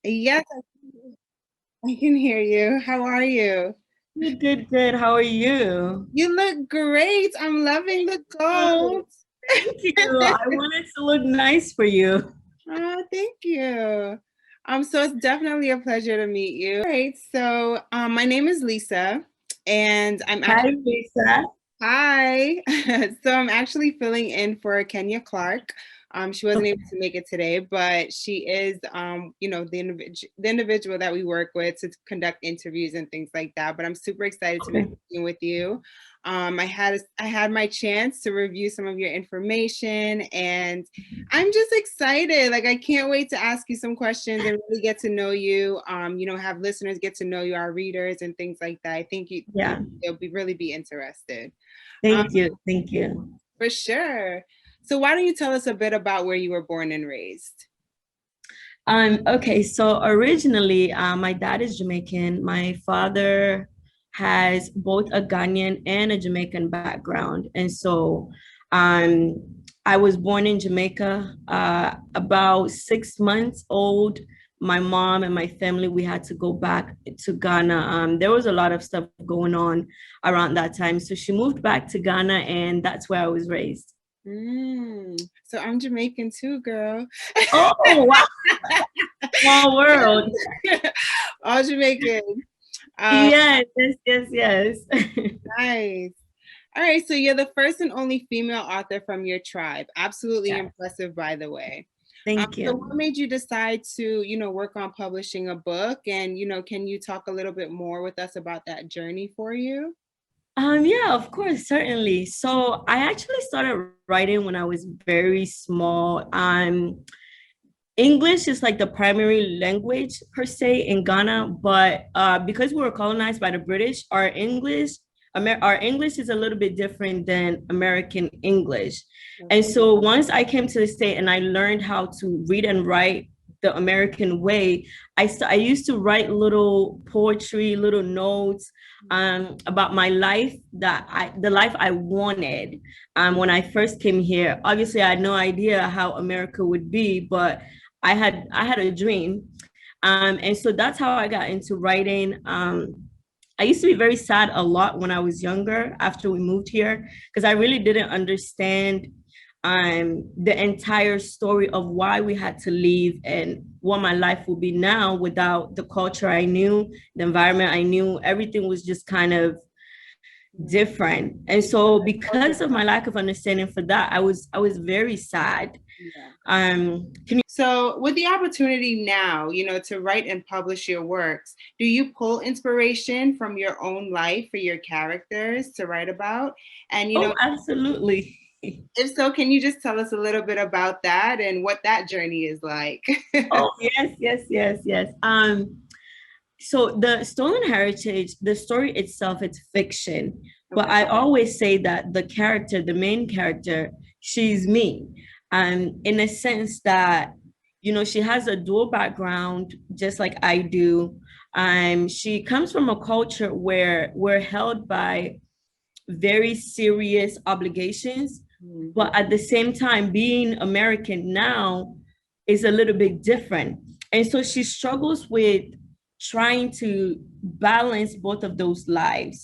Yes, I can hear you. How are you? Good, good, good. How are you? You look great. I'm loving the Oh, gold. thank you. I wanted to look nice for you. Oh, thank you. So it's definitely a pleasure to meet you. All right, so my name is Lisa, and I'm Hi, actually Lisa. hi. So I'm actually filling in for Kenya Clark. She wasn't able to make it today, but she is, the individual that we work with to conduct interviews and things like that. But I'm super excited to be Okay. speaking with you. I had my chance to review some of your information, and I'm just excited. Like I can't wait to ask you some questions and really get to know you. Have listeners get to know you, our readers, and things like that. I think Yeah. they'll really be interested. Um, Thank you. Thank you. for sure. So why don't you tell us a bit about where you were born and raised? Okay, so originally, my dad is Jamaican. My father has both a Ghanaian and a Jamaican background. And so um, I was born in Jamaica, about 6 months old. My mom and my family, we had to go back to Ghana. There was a lot of stuff going on around that time. So she moved back to Ghana, and that's where I was raised. So I'm Jamaican too, girl. Oh, wow. Small world. All Jamaican. Um, Yes, yes, yes, yes. nice. All right, so you're the first and only female author from your tribe. Absolutely Yeah, impressive, by the way. thank So what you. made you decide to, work on publishing a book? And, can you talk a little bit more with us about that journey for you? Yeah, of course, certainly. So I actually started writing when I was very small. English is like the primary language per se in Ghana, but because we were colonized by the British, our English is a little bit different than American English. And so once I came to the state and I learned how to read and write the American way, I used to write little poetry, little notes about my life the life I wanted when I first came here. Obviously, I had no idea how America would be, but I had a dream, and so that's how I got into writing. I used to be very sad a lot when I was younger after we moved here because I really didn't understand the entire story of why we had to leave and what my life would be now without the culture I knew, the environment I knew. Everything was just kind of different. And so because of my lack of understanding for that, I was very sad. Yeah. Can you So, with the opportunity now, to write and publish your works, do you pull inspiration from your own life for your characters to write about? And, Oh, absolutely. if so, can you just tell us a little bit about that and what that journey is like? Oh, yes, yes, yes, yes. So the stolen heritage, the story itself, it's fiction. But Okay. I always say that the main character, she's me. In a sense that, she has a dual background, just like I do. She comes from a culture where we're held by very serious obligations, Mhm. but at the same time, being American now is a little bit different. And so she struggles with trying to balance both of those lives.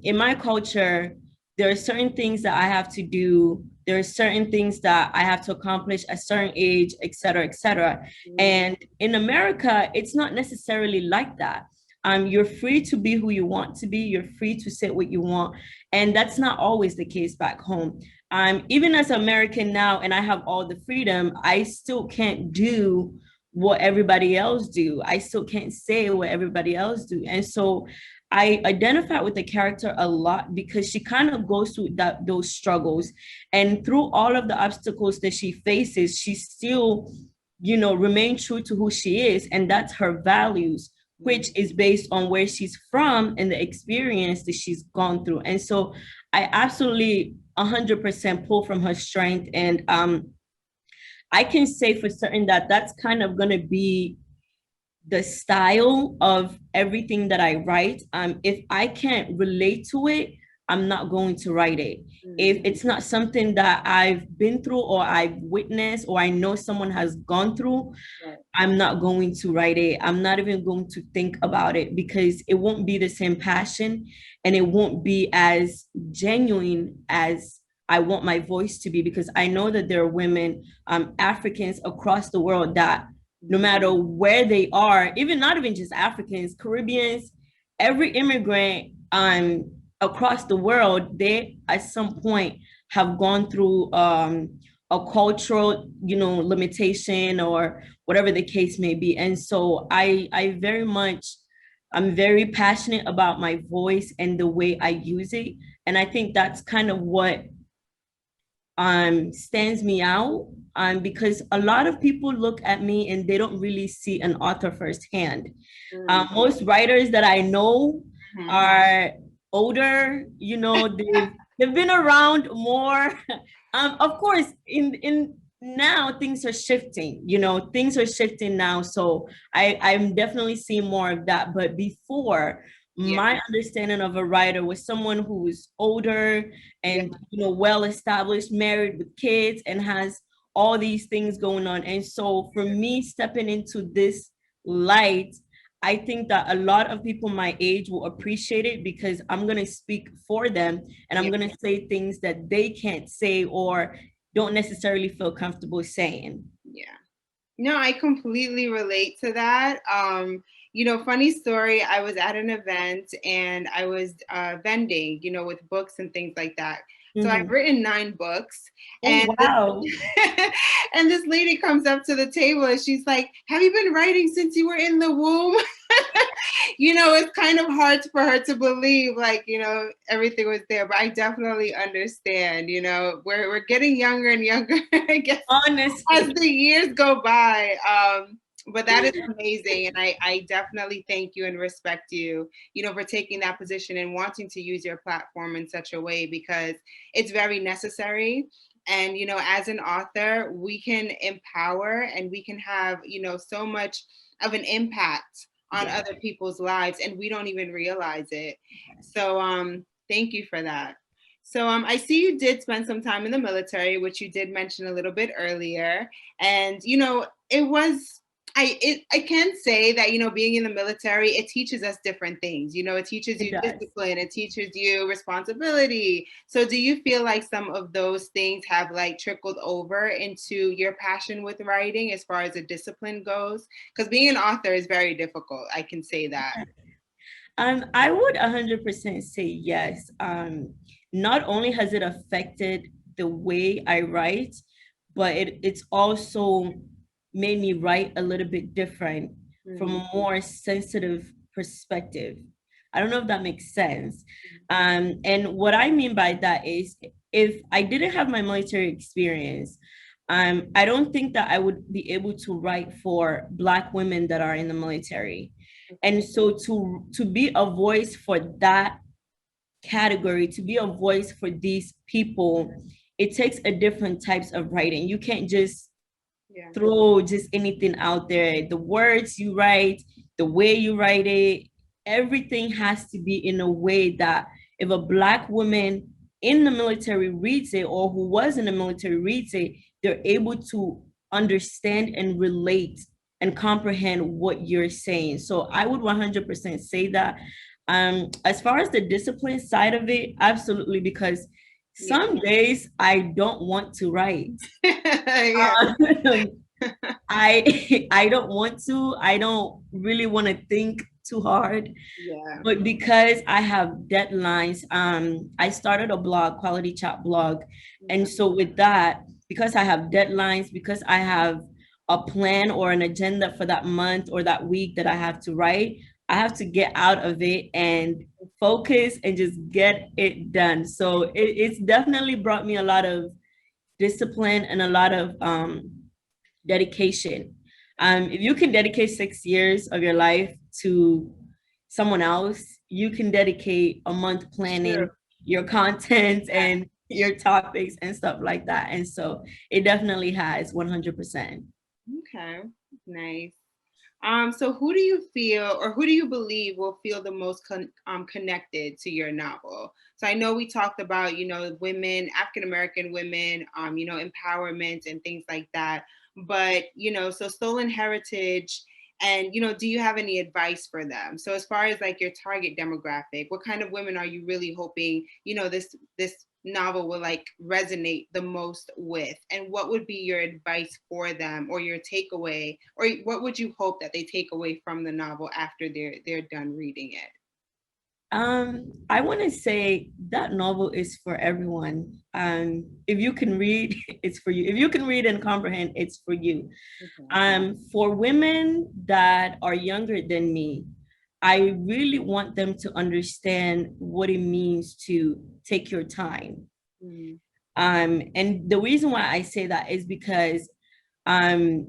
In my culture, there are certain things that I have to do. There are certain things that I have to accomplish at a certain age, et cetera, et cetera. And in America, it's not necessarily like that. You're free to be who you want to be. You're free to say what you want. And that's not always the case back home. Even as an American now, and I have all the freedom, I still can't do what everybody else do. I still can't say what everybody else do. And so I identify with the character a lot because she kind of goes through those struggles. And through all of the obstacles that she faces, she still, remain true to who she is. And that's her values, which is based on where she's from and the experience that she's gone through. And so I absolutely 100% pull from her strength. And I can say for certain that that's kind of going to be the style of everything that I write. If I can't relate to it, I'm not going to write it. If it's not something that I've been through or I've witnessed or I know someone has gone through, Right. I'm not going to write it. I'm not even going to think about it because it won't be the same passion and it won't be as genuine as I want my voice to be, because I know that there are women, Africans across the world, that no matter where they are, even not even just Africans, Caribbeans, every immigrant across the world, they at some point have gone through a cultural, limitation or whatever the case may be. And so I very much, I'm very passionate about my voice and the way I use it. And I think that's kind of what stands me out, because a lot of people look at me and they don't really see an author firsthand. Most writers that I know are older, they've been around more. Of course, in now things are shifting, things are shifting now. So I'm definitely seeing more of that. But before, my understanding of a writer was someone who's older and well established, married with kids, and has all these things going on. And so for me, stepping into this light, I think that a lot of people my age will appreciate it because I'm going to speak for them and I'm going to say things that they can't say or don't necessarily feel comfortable saying. Yeah. No, I completely relate to that. Funny story, I was at an event and I was vending, with books and things like that. So I've written 9 books. And wow. And this lady comes up to the table and she's like, have you been writing since you were in the womb? It's kind of hard for her to believe, like, everything was there, but I definitely understand, we're getting younger and younger, I guess, honestly, as the years go by. But that is amazing. And I definitely thank you and respect you, for taking that position and wanting to use your platform in such a way, because it's very necessary. And, as an author, we can empower and we can have, so much of an impact on other people's lives, and we don't even realize it. So thank you for that. So I see you did spend some time in the military, which you did mention a little bit earlier. And, it was, I can say that, being in the military, it teaches us different things. It teaches you discipline, it teaches you responsibility. So do you feel like some of those things have like trickled over into your passion with writing as far as the discipline goes? Because being an author is very difficult. I can say that. I would 100% say yes. Not only has it affected the way I write, but it's also made me write a little bit different from a more sensitive perspective. I don't know if that makes sense. And what I mean by that is, if I didn't have my military experience, I don't think that I would be able to write for Black women that are in the military. And so to be a voice for that category, to be a voice for these people, it takes a different types of writing. You can't just throw just anything out there. The words you write, the way you write it, everything has to be in a way that if a Black woman in the military reads it, or who was in the military reads it, they're able to understand and relate and comprehend what you're saying. So I would 100% say that. As far as the discipline side of it, absolutely, because some days I don't want to write. I don't want to. I don't really want to think too hard. But because I have deadlines, I started a blog, Quality Chat blog. And so with that, because I have deadlines, because I have a plan or an agenda for that month or that week that I have to write, I have to get out of it and focus and just get it done. So it's definitely brought me a lot of discipline and a lot of dedication. If you can dedicate 6 years of your life to someone else, you can dedicate a month planning your content and your topics and stuff like that. And so it definitely has 100%. Okay, nice. So who do you feel, or who do you believe will feel the most connected to your novel? So I know we talked about, women, African American women, empowerment and things like that. But, so stolen heritage, and, do you have any advice for them? So as far as like your target demographic, what kind of women are you really hoping, this novel will like resonate the most with, and what would be your advice for them, or your takeaway, or what would you hope that they take away from the novel after they're done reading it? I want to say that novel is for everyone. If you can read, it's for you. If you can read and comprehend, it's for you. Okay. For women that are younger than me, I really want them to understand what it means to take your time. Mm. And the reason why I say that is because um,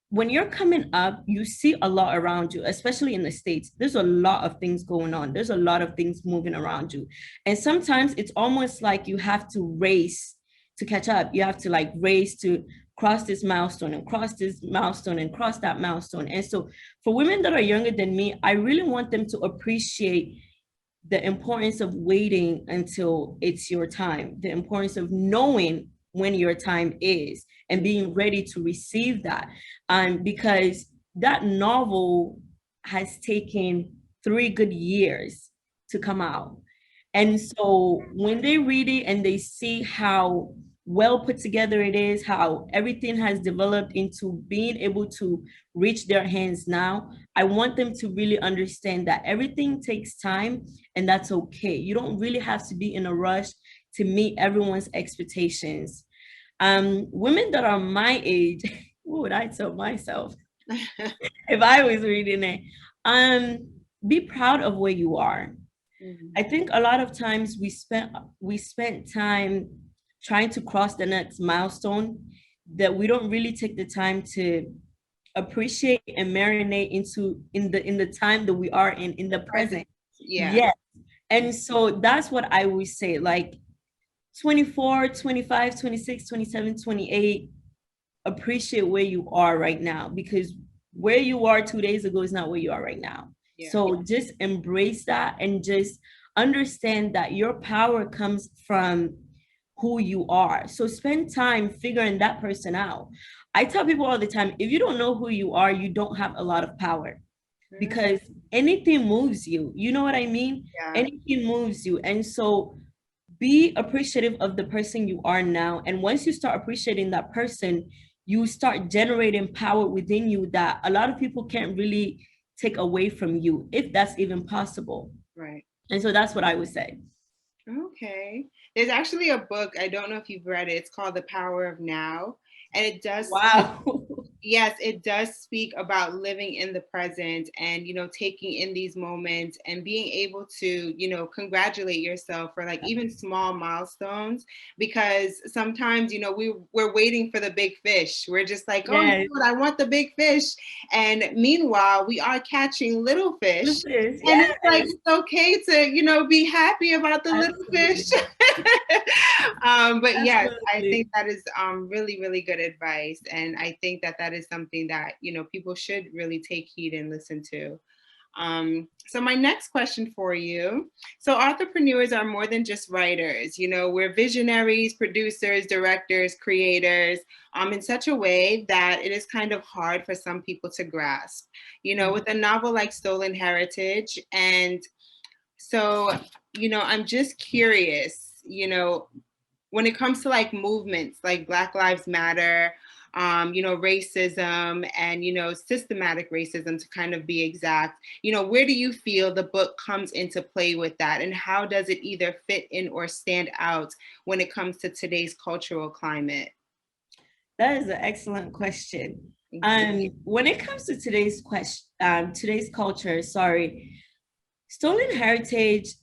when you're coming up, you see a lot around you, especially in the States. There's a lot of things going on. There's a lot of things moving around you. And sometimes it's almost like you have to race to catch up. You have to like race to cross this milestone and cross this milestone and cross that milestone. And so for women that are younger than me, I really want them to appreciate the importance of waiting until it's your time, the importance of knowing when your time is and being ready to receive that. Because that novel has taken 3 good years to come out. And so when they read it and they see how well put together it is, how everything has developed into being able to reach their hands now, I want them to really understand that everything takes time and that's okay. You don't really have to be in a rush to meet everyone's expectations. Women that are my age, what would I tell myself if I was reading it? Be proud of where you are. Mhm. I think a lot of times we spent time trying to cross the next milestone that we don't really take the time to appreciate and marinate into in the time that we are in the present. Yeah. Yes. And so that's what I would say, like 24, 25, 26, 27, 28. Appreciate where you are right now, because where you are 2 days ago is not where you are right now. Yeah. So just embrace that and just understand that your power comes from who you are. So spend time figuring that person out. I tell people all the time, if you don't know who you are, you don't have a lot of power, Mhm. because anything moves you. You know what I mean? Yeah. Anything moves you. And so be appreciative of the person you are now. And once you start appreciating that person, you start generating power within you that a lot of people can't really take away from you, if that's even possible. Right. And so that's what I would say. Okay. There's actually a book, I don't know if you've read it. It's called The Power of Now. And it does Wow. yes, it does speak about living in the present, and, taking in these moments and being able to, congratulate yourself for like even small milestones, because sometimes, we're waiting for the big fish. We're just like, oh, Yes. I want the big fish. And meanwhile, we are catching little fish. And it's like, Yes. it's okay to, be happy about the little fish. Absolutely. But yes, I Absolutely. think that is really, really good advice. And I think that that is something that, people should really take heed and listen to. So my next question for you. So entrepreneurs are more than just writers. We're visionaries, producers, directors, creators, in such a way that it is kind of hard for some people to grasp. With a novel like Stolen Heritage, and so, I'm just curious, when it comes to like movements like Black Lives Matter, racism, and, systematic racism, to kind of be exact, where do you feel the book comes into play with that? And how does it either fit in or stand out when it comes to today's cultural climate? That is an excellent question. Thank you. When it comes to today's question, today's culture, sorry, stolen heritage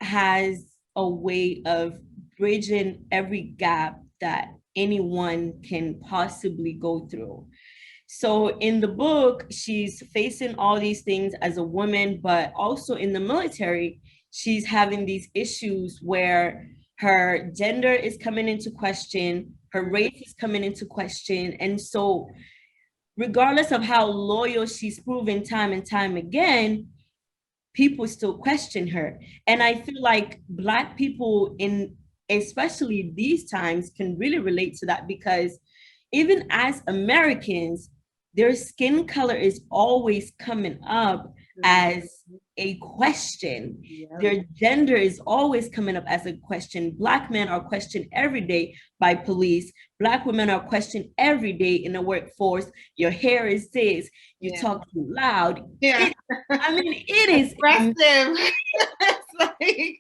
has a way of bridging every gap that anyone can possibly go through. So in the book, she's facing all these things as a woman, but also in the military, she's having these issues where her gender is coming into question, her race is coming into question. And so regardless of how loyal she's proven time and time again, people still question her. And I feel like Black people in especially these times can really relate to that, because even as Americans, their skin color is always coming up as a question. Yeah. Their gender is always coming up as a question. Black men are questioned every day by police. Black women are questioned every day in the workforce. Your hair is this, you talk too loud. Yeah. I mean, it is aggressive. It's like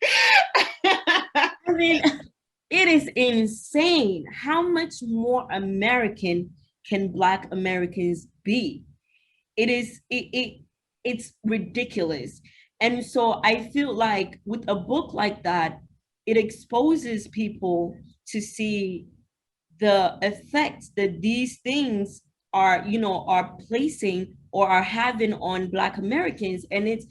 I mean, it is insane. How much more American can Black Americans be? It's ridiculous. And so I feel like with a book like that, it exposes people to see the effects that these things are, are placing or are having on Black Americans. And it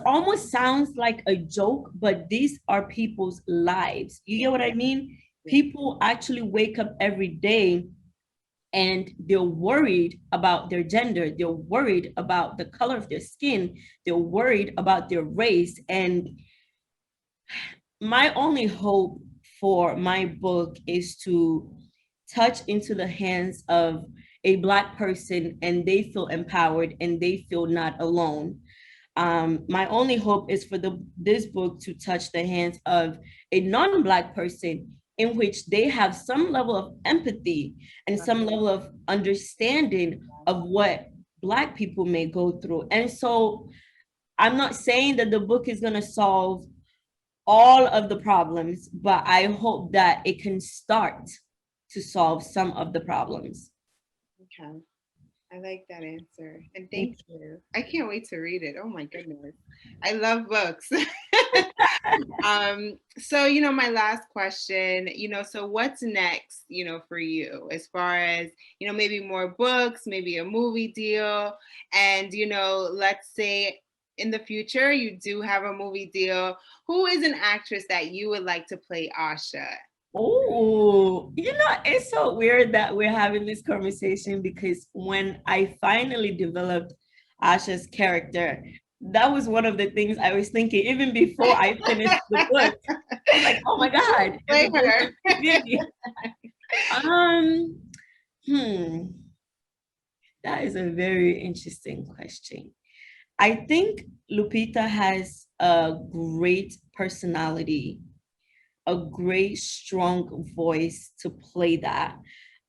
almost sounds like a joke, but these are people's lives. You get what I mean? People actually wake up every day and they're worried about their gender. They're worried about the color of their skin. They're worried about their race. And my only hope for my book is to touch into the hands of a Black person and they feel empowered and they feel not alone. My only hope is for this book to touch the hands of a non-Black person in which they have some level of empathy and some level of understanding of what Black people may go through. And so I'm not saying that the book is going to solve all of the problems, but I hope that it can start to solve some of the problems. okay. I like that answer. And thank you. I can't wait to read it. Oh my goodness. I love books. So, my last question, so what's next, for you as far as, maybe more books, maybe a movie deal, and, let's say in the future you do have a movie deal, who is an actress that you would like to play Asha? Oh, it's so weird that we're having this conversation, because when I finally developed Asha's character, that was one of the things I was thinking even before I finished the book. I was like, oh my God. Play her. That is a very interesting question. I think Lupita has a great personality, a great strong voice to play that.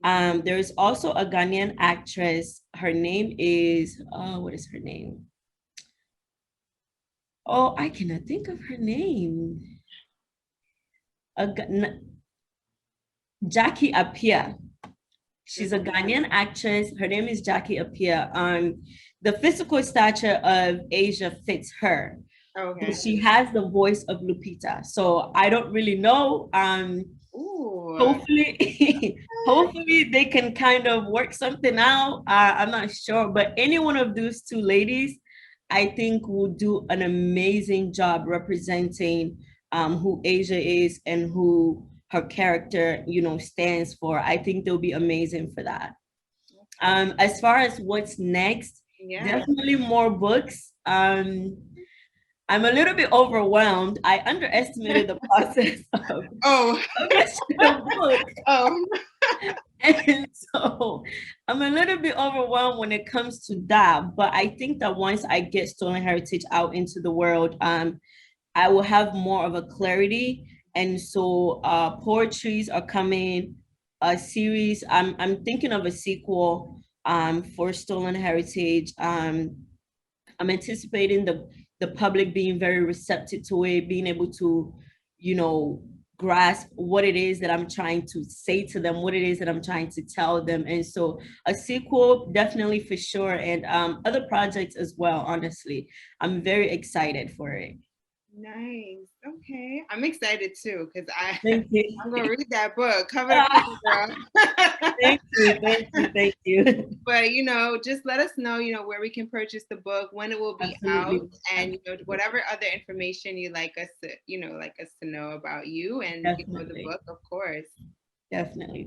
There's also a Ghanaian actress. Her name is, what is her name? Oh, I cannot think of her name. Jackie Appiah. She's a Ghanaian actress. Her name is Jackie Appiah. The physical stature of Asia fits her. Okay. But she has the voice of Lupita. So I don't really know. Hopefully, hopefully they can kind of work something out. I'm not sure, but any one of those two ladies, I think will do an amazing job representing who Asia is and who her character, stands for. I think they'll be amazing for that. As far as what's next, definitely more books. I'm a little bit overwhelmed. I underestimated the process of publishing a book. And so I'm a little bit overwhelmed when it comes to that. But I think that once I get Stolen Heritage out into the world, I will have more of a clarity. And so poetries are coming, a series. I'm thinking of a sequel for Stolen Heritage. I'm anticipating the public being very receptive to it, being able to, grasp what it is that I'm trying to say to them, what it is that I'm trying to tell them. And so a sequel, definitely for sure. And other projects as well, honestly. I'm very excited for it. Nice. Okay. I'm excited too, because I'm gonna read that book. Cover to cover, girl. Thank you. But just let us know, where we can purchase the book, when it will be out, and whatever other information you like us to know about you and the book, of course. Definitely.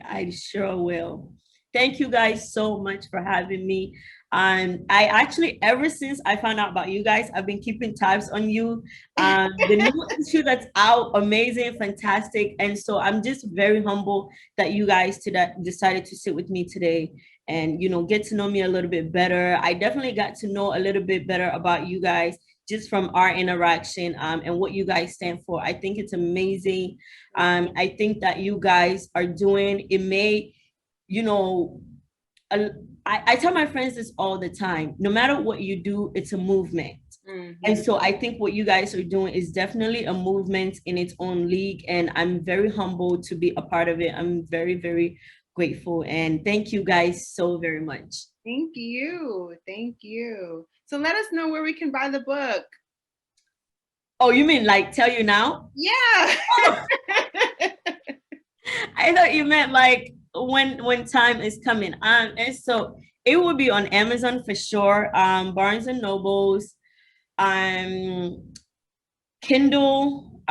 I sure will. Thank you guys so much for having me. I actually, ever since I found out about you guys, I've been keeping tabs on you. The new issue that's out, amazing, fantastic. And so I'm just very humble that you guys decided to sit with me today and, you know, get to know me a little bit better. I definitely got to know a little bit better about you guys just from our interaction, and what you guys stand for. I think it's amazing. I think that you guys are doing, it may, you know, I tell my friends this all the time, no matter what you do, it's a movement. And so I think what you guys are doing is definitely a movement in its own league. And I'm very humbled to be a part of it. I'm very, very grateful. And thank you guys so very much. Thank you. Thank you. So let us know where we can buy the book. Oh, you mean like tell you now? Yeah. Oh. I thought you meant like when time is coming. And so it will be on Amazon for sure. Barnes and Nobles, Kindle,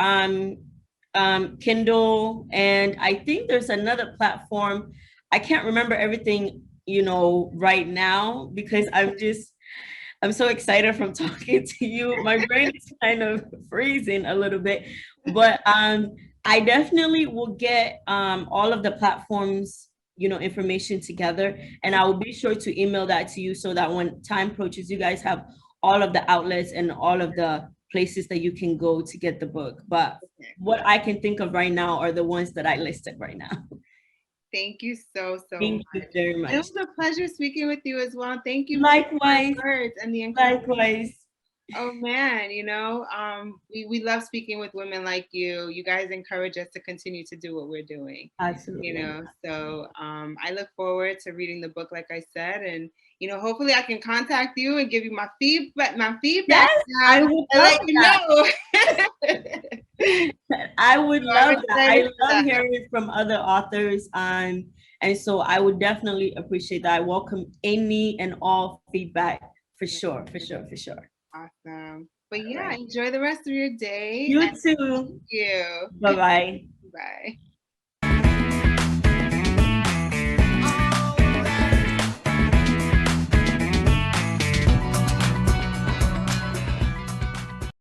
Kindle, and I think there's another platform. I can't remember everything, you know, right now because I'm so excited from talking to you. My brain is kind of freezing a little bit, but I definitely will get all of the platforms, you know, information together, and I will be sure to email that to you so that when time approaches, you guys have all of the outlets and all of the places that you can go to get the book. But what I can think of right now are the ones that I listed right now. Thank you so Thank much. you very much. It was a pleasure speaking with you as well. Thank you Likewise. for the words and the Likewise. Oh man, you know, we love speaking with women like you. You guys encourage us to continue to do what we're doing. Absolutely. You know, so I look forward to reading the book, like I said, and you know, hopefully I can contact you and give you my feedback. Yes, I would love that. I would love that. I love hearing from other authors. And so I would definitely appreciate that. I welcome any and all feedback for sure, for sure, for sure. Awesome. But yeah, enjoy the rest of your day. You too. Thank you. Bye-bye. Bye.